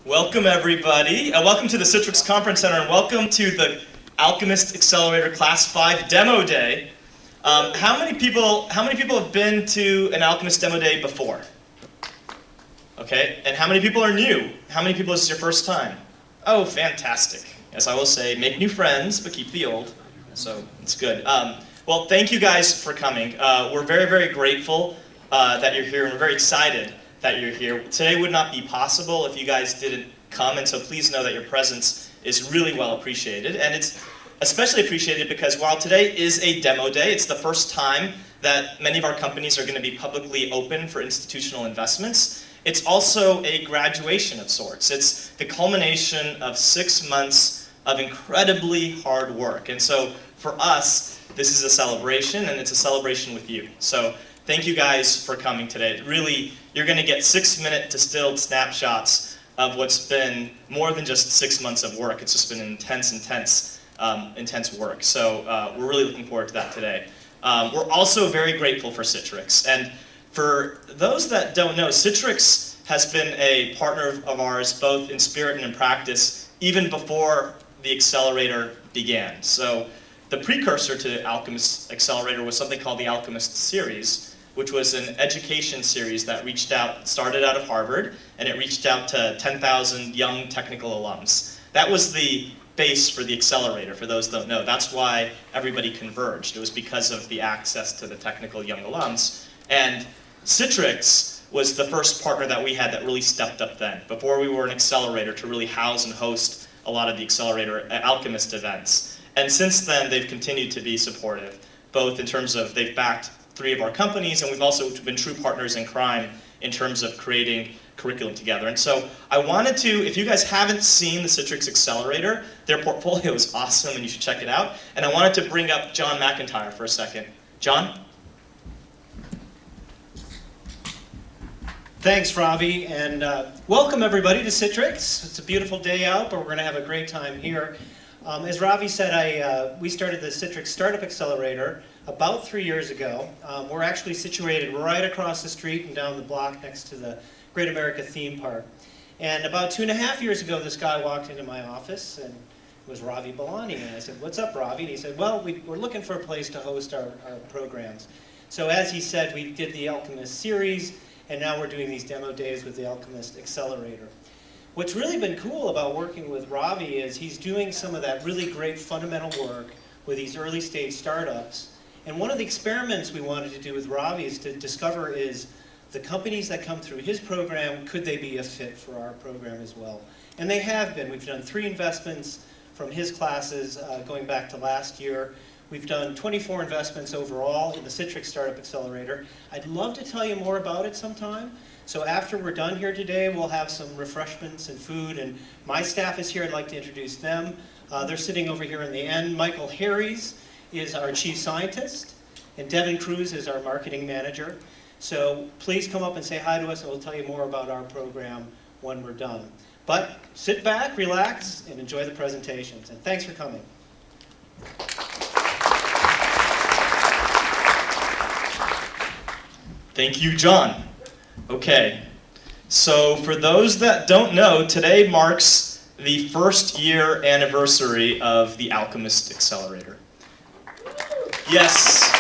Welcome everybody. Welcome to the Citrix Conference Center and welcome to the Alchemist Accelerator Class 5 Demo Day. How many people have been to an Alchemist Demo Day before? Okay, and how many people are new? How many people is this your first time? Oh, fantastic. As I will say, make new friends, but keep the old. So it's good. Well, thank you guys for coming. We're very, very grateful that you're here, and we're very excited that you're here. Today would not be possible if you guys didn't come, and so please know that your presence is really well appreciated. And it's especially appreciated because while today is a demo day, it's the first time that many of our companies are going to be publicly open for institutional investments. It's also a graduation of sorts. It's the culmination of 6 months of incredibly hard work. And so for us, this is a celebration, and it's a celebration with you. So thank you guys for coming today. Really, you're going to get 6-minute distilled snapshots of what's been more than just 6 months of work. It's just been intense work. So we're really looking forward to that today. We're also very grateful for Citrix. And for those that don't know, Citrix has been a partner of ours both in spirit and in practice even before the Accelerator began. So the precursor to Alchemist Accelerator was something called the Alchemist Series, which was an education series that started out of Harvard, and it reached out to 10,000 young technical alums. That was the base for the Accelerator, for those that don't know. That's why everybody converged. It was because of the access to the technical young alums. And Citrix was the first partner that we had that really stepped up then, before we were an Accelerator, to really house and host a lot of the Accelerator Alchemist events. And since then, they've continued to be supportive, both in terms of they've backed 3 of our companies, and we've also been true partners in crime in terms of creating curriculum together. And so I wanted to, if you guys haven't seen the Citrix Accelerator, their portfolio is awesome and you should check it out. And I wanted to bring up John McIntyre for a second. John? Thanks, Ravi, and welcome everybody to Citrix. It's a beautiful day out, but we're going to have a great time here. As Ravi said, we started the Citrix Startup Accelerator about 3 years ago. We're actually situated right across the street and down the block next to the Great America Theme Park. And about 2.5 years ago, this guy walked into my office, and it was Ravi Balani. And I said, "What's up, Ravi?" And he said, "Well, we're looking for a place to host our programs." So as he said, we did the Alchemist series, and now we're doing these demo days with the Alchemist Accelerator. What's really been cool about working with Ravi is he's doing some of that really great fundamental work with these early stage startups. And one of the experiments we wanted to do with Ravi is to discover is the companies that come through his program, could they be a fit for our program as well? And they have been. We've done 3 investments from his classes going back to last year. We've done 24 investments overall in the Citrix Startup Accelerator. I'd love to tell you more about it sometime. So after we're done here today, we'll have some refreshments and food, and my staff is here. I'd like to introduce them. They're sitting over here in the end. Michael Harries is our chief scientist, and Devin Cruz is our marketing manager. So please come up and say hi to us, and we'll tell you more about our program when we're done. But sit back, relax, and enjoy the presentations. And thanks for coming. Thank you, John. Okay, so for those that don't know, today marks the 1st year anniversary of the Alchemist Accelerator. Yes,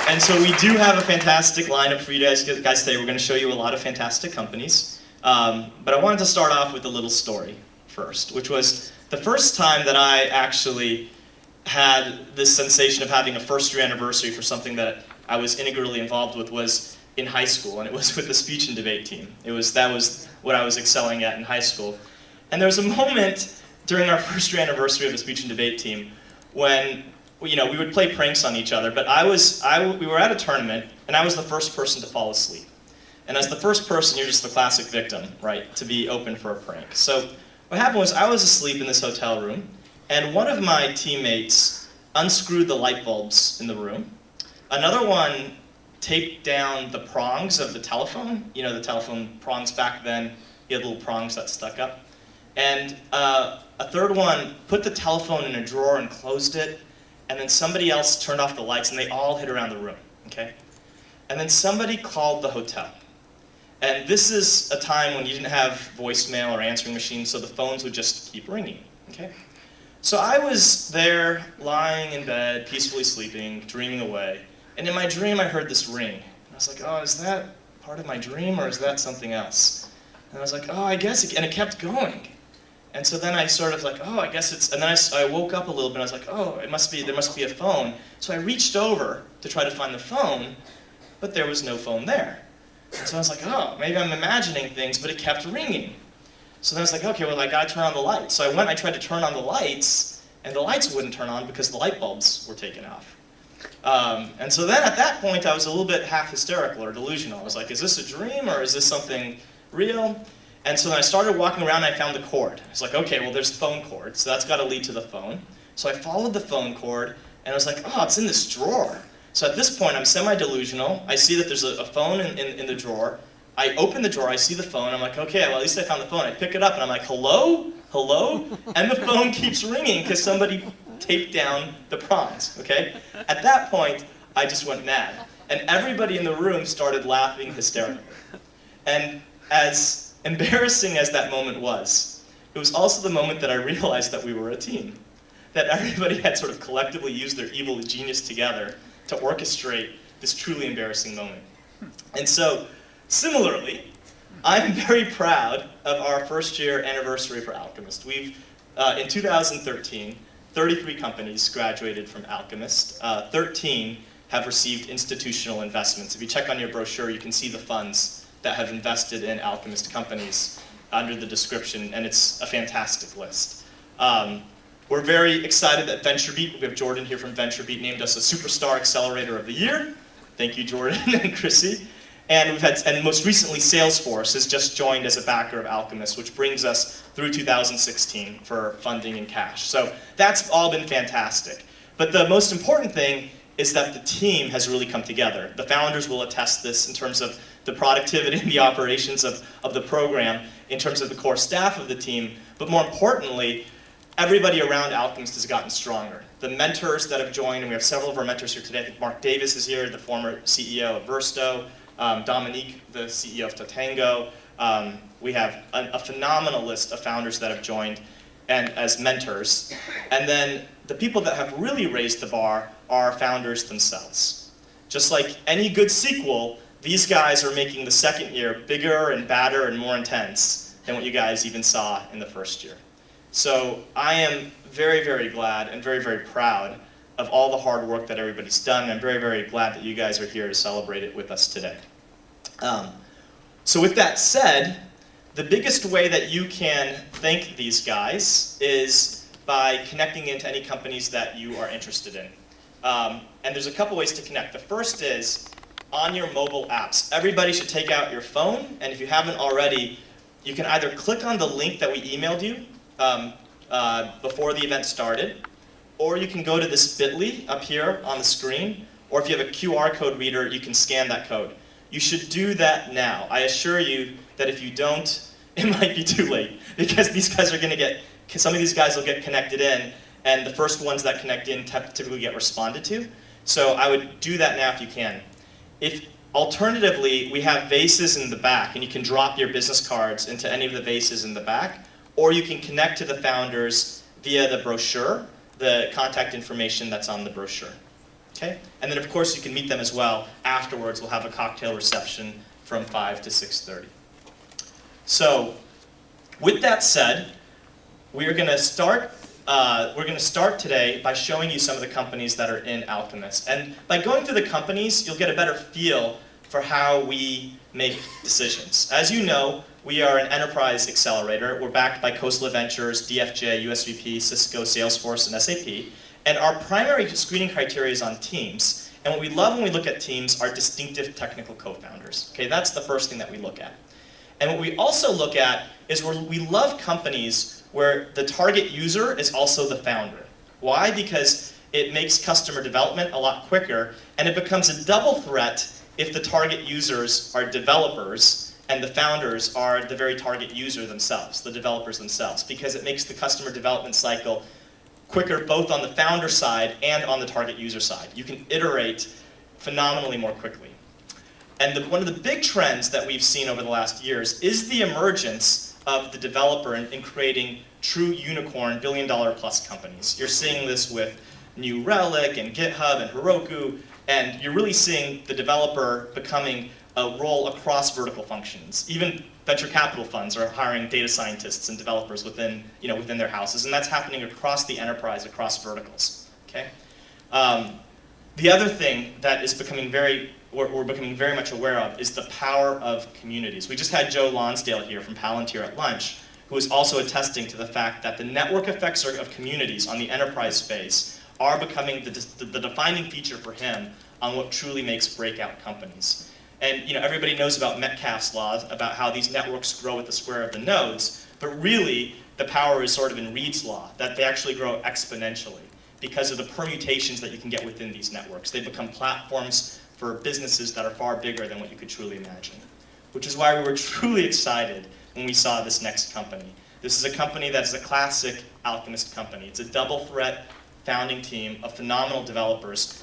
and so we do have a fantastic lineup for you guys today. We're going to show you a lot of fantastic companies, but I wanted to start off with a little story first, which was the first time that I actually had this sensation of having a 1st year anniversary for something that I was integrally involved with was in high school, and it was with the speech and debate team. That was what I was excelling at in high school. And there was a moment during our 1st year anniversary of the speech and debate team when we would play pranks on each other, but we were at a tournament, and I was the first person to fall asleep. And as the first person, you're just the classic victim, right, to be open for a prank. So what happened was I was asleep in this hotel room, and one of my teammates unscrewed the light bulbs in the room. Another one taped down the prongs of the telephone. You know, the telephone prongs back then, you had little prongs that stuck up. And a 3rd one put the telephone in a drawer and closed it, and then somebody else turned off the lights, and they all hid around the room, okay? And then somebody called the hotel. And this is a time when you didn't have voicemail or answering machines, so the phones would just keep ringing, okay? So I was there, lying in bed, peacefully sleeping, dreaming away, and in my dream I heard this ring. I was like, oh, is that part of my dream, or is that something else? And I was like, oh, I guess, and it kept going. And so then I sort of like, oh, I guess it's, and then I woke up a little bit, and I was like, oh, there must be a phone. So I reached over to try to find the phone, but there was no phone there. And so I was like, oh, maybe I'm imagining things, but it kept ringing. So then I was like, okay, well, I gotta turn on the lights. So I tried to turn on the lights, and the lights wouldn't turn on because the light bulbs were taken off. And so then at that point, I was a little bit half hysterical or delusional. I was like, is this a dream or is this something real? And so then I started walking around and I found the cord. I was like, okay, well, there's the phone cord, so that's gotta lead to the phone. So I followed the phone cord, and I was like, oh, it's in this drawer. So at this point, I'm semi-delusional. I see that there's a phone in the drawer. I open the drawer, I see the phone, I'm like, okay, well, at least I found the phone. I pick it up, and I'm like, hello? Hello? And the phone keeps ringing because somebody taped down the prongs, okay? At that point, I just went mad. And everybody in the room started laughing hysterically. And as embarrassing as that moment was, it was also the moment that I realized that we were a team. That everybody had sort of collectively used their evil genius together to orchestrate this truly embarrassing moment. And so, similarly, I'm very proud of our first year anniversary for Alchemist. We've, in 2013, 33 companies graduated from Alchemist. 13 have received institutional investments. If you check on your brochure, you can see the funds that have invested in Alchemist companies under the description, and it's a fantastic list. We're very excited that VentureBeat, we have Jordan here from VentureBeat, named us a Superstar Accelerator of the Year. Thank you, Jordan and Chrissy. And most recently, Salesforce has just joined as a backer of Alchemist, which brings us through 2016 for funding and cash. So that's all been fantastic. But the most important thing is that the team has really come together. The founders will attest this in terms of the productivity and the operations of the program, in terms of the core staff of the team, but more importantly, everybody around Alchemist has gotten stronger. The mentors that have joined, and we have several of our mentors here today. I think Mark Davis is here, the former CEO of Versto, Dominique, the CEO of Tatango. We have a phenomenal list of founders that have joined and as mentors. And then the people that have really raised the bar are founders themselves. Just like any good sequel, these guys are making the second year bigger and badder and more intense than what you guys even saw in the first year. So I am very, very glad and very, very proud of all the hard work that everybody's done. I'm very, very glad that you guys are here to celebrate it with us today. So with that said, the biggest way that you can thank these guys is by connecting into any companies that you are interested in. And there's a couple ways to connect. The first is on your mobile apps. Everybody should take out your phone, and if you haven't already, you can either click on the link that we emailed you before the event started, or you can go to this bit.ly up here on the screen, or if you have a QR code reader, you can scan that code. You should do that now. I assure you that if you don't, it might be too late, because these guys are going to get, some of these guys will get connected in, and the first ones that connect in typically get responded to. So I would do that now if you can. If alternatively, we have vases in the back, and you can drop your business cards into any of the vases in the back, or you can connect to the founders via the brochure, the contact information that's on the brochure. Okay? And then of course you can meet them as well afterwards. We'll have a cocktail reception from 5 to 6:30. So with that said, we're going to start today by showing you some of the companies that are in Alchemist. And by going through the companies, you'll get a better feel for how we make decisions. As you know, we are an enterprise accelerator. We're backed by Khosla Ventures, DFJ, USVP, Cisco, Salesforce, and SAP. And our primary screening criteria is on teams. And what we love when we look at teams are distinctive technical co-founders. Okay, that's the first thing that we look at. And what we also look at is we love companies where the target user is also the founder. Why? Because it makes customer development a lot quicker, and it becomes a double threat if the target users are developers and the founders are the very target user themselves, the developers themselves, because it makes the customer development cycle quicker both on the founder side and on the target user side. You can iterate phenomenally more quickly. And one of the big trends that we've seen over the last years is the emergence of the developer in creating true unicorn billion-dollar-plus companies. You're seeing this with New Relic and GitHub and Heroku, and you're really seeing the developer becoming a role across vertical functions. Even venture capital funds are hiring data scientists and developers within their houses, and that's happening across the enterprise, across verticals. Okay. The other thing that is we're becoming very much aware of is the power of communities. We just had Joe Lonsdale here from Palantir at lunch, who is also attesting to the fact that the network effects of communities on the enterprise space are becoming the defining feature for him on what truly makes breakout companies. And everybody knows about Metcalfe's law, about how these networks grow with the square of the nodes, but really the power is sort of in Reed's law, that they actually grow exponentially because of the permutations that you can get within these networks. They become platforms for businesses that are far bigger than what you could truly imagine, which is why we were truly excited when we saw this next company. This is a company that is a classic Alchemist company. It's a double threat founding team of phenomenal developers